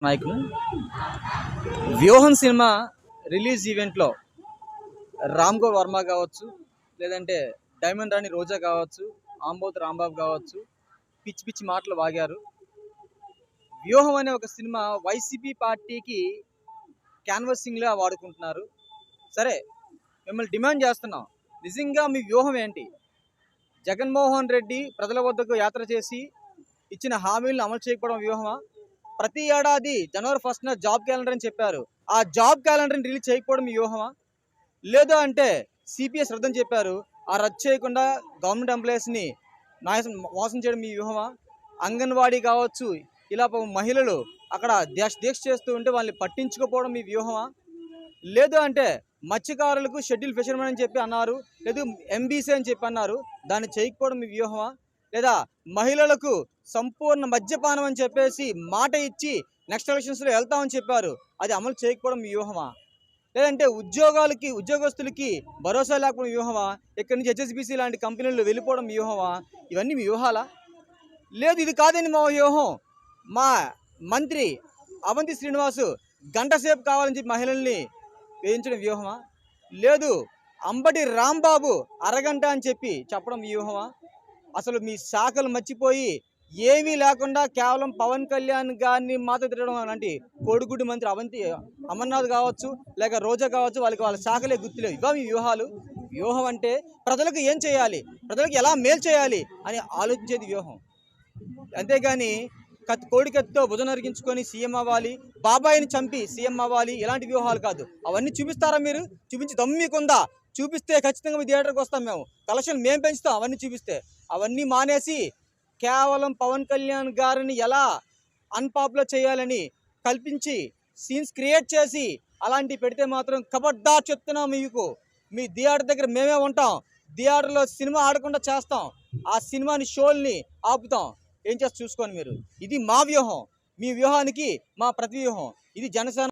నాయకులు వ్యూహం cinema release ఈవెంట్లో రామ్ గోపాల్ వర్మ కావచ్చు, లేదంటే డైమండ్ రాణి రోజా కావచ్చు, ఆంబోతు రాంబాబు కావచ్చు, పిచ్చి పిచ్చి మాటలు వాగారు. వ్యూహం అనే ఒక సినిమా వైసీపీ పార్టీకి క్యాన్వసింగ్లా వాడుకుంటున్నారు. సరే, మిమ్మల్ని డిమాండ్ చేస్తున్నాం, నిజంగా మీ వ్యూహం ఏంటి? జగన్మోహన్ రెడ్డి ప్రజల వద్దకు యాత్ర చేసి ఇచ్చిన హామీలను అమలు చేయకపోవడం వ్యూహమా? ప్రతి ఏడాది జనవరి 1న జాబ్ క్యాలెండర్ అని చెప్పారు, ఆ జాబ్ క్యాలెండర్ని రిలీజ్ చేయకపోవడం మీ వ్యూహమా? లేదు అంటే సిపిఎస్ రద్దని చెప్పారు, ఆ రద్దు చేయకుండా గవర్నమెంట్ ఎంప్లాయీస్ని మోసం చేయడం మీ వ్యూహమా? అంగన్వాడీ కావచ్చు, ఇలా మహిళలు అక్కడ దీక్ష చేస్తూ ఉంటే వాళ్ళని పట్టించుకోపోవడం మీ వ్యూహమా? లేదు అంటే మత్స్యకారులకు షెడ్యూల్ ఫిషర్మెన్ అని చెప్పి అన్నారు, లేదు ఎంబీసీ అని చెప్పి అన్నారు, దాన్ని చేయకపోవడం మీ వ్యూహమా? లేదా మహిళలకు సంపూర్ణ మద్యపానం అని చెప్పేసి మాట ఇచ్చి నెక్స్ట్ ఎలక్షన్స్లో వెళ్తామని చెప్పారు, అది అమలు చేయకపోవడం మీ వ్యూహమా? లేదంటే ఉద్యోగస్తులకి భరోసా లేకపోవడం వ్యూహమా? ఇక్కడి నుంచి హెచ్ఎస్బీసీ లాంటి కంపెనీలు వెళ్ళిపోవడం వ్యూహమా? ఇవన్నీ మీ వ్యూహాలా? లేదు, ఇది కాదండి మా వ్యూహం, మా మంత్రి అవంతి శ్రీనివాసు గంట సేపు కావాలని చెప్పి మహిళల్ని వేయించడం వ్యూహమా? లేదు, అంబటి రాంబాబు అరగంట అని చెప్పి చెప్పడం వ్యూహమా? అసలు మీ శాఖలు మర్చిపోయి ఏమీ లేకుండా కేవలం పవన్ కళ్యాణ్ గారిని మాత్రం తిట్టడం అలాంటి కోడిగుడ్డు మంత్రి అవంతి అమర్నాథ్ కావచ్చు, లేక రోజా కావచ్చు, వాళ్ళ శాఖలే గుర్తులేవు. ఇవా మీ వ్యూహాలు? వ్యూహం అంటే ప్రజలకు ఏం చేయాలి, ప్రజలకు ఎలా మేలు చేయాలి అని ఆలోచించేది వ్యూహం. అంతేగాని కోడికత్తితో భుజం నరిగించుకొని సీఎం అవ్వాలి, బాబాయిని చంపి సీఎం అవ్వాలి, ఇలాంటి వ్యూహాలు కాదు. అవన్నీ చూపిస్తారా? మీరు చూపించి దమ్మికుందా? చూపిస్తే ఖచ్చితంగా మీ థియేటర్కి వస్తాం, మేము కలెక్షన్ మేము పెంచుతాం. అవన్నీ చూపిస్తే అవన్నీ మానేసి కేవలం పవన్ కళ్యాణ్ గారిని ఎలా అన్పాపులర్ చేయాలని కల్పించి సీన్స్ క్రియేట్ చేసి అలాంటివి పెడితే మాత్రం కబడ్దార్ చెప్తున్నాం, మీకు మీ థియేటర్ దగ్గర మేమే ఉంటాం, థియేటర్లో సినిమా ఆడకుండా చేస్తాం, ఆ సినిమాని షోల్ని ఆపుతాం. ఏం చేస్తే చూసుకోండి మీరు. ఇది మా వ్యూహం, మీ వ్యూహానికి మా ప్రతి వ్యూహం. ఇది జనసేన.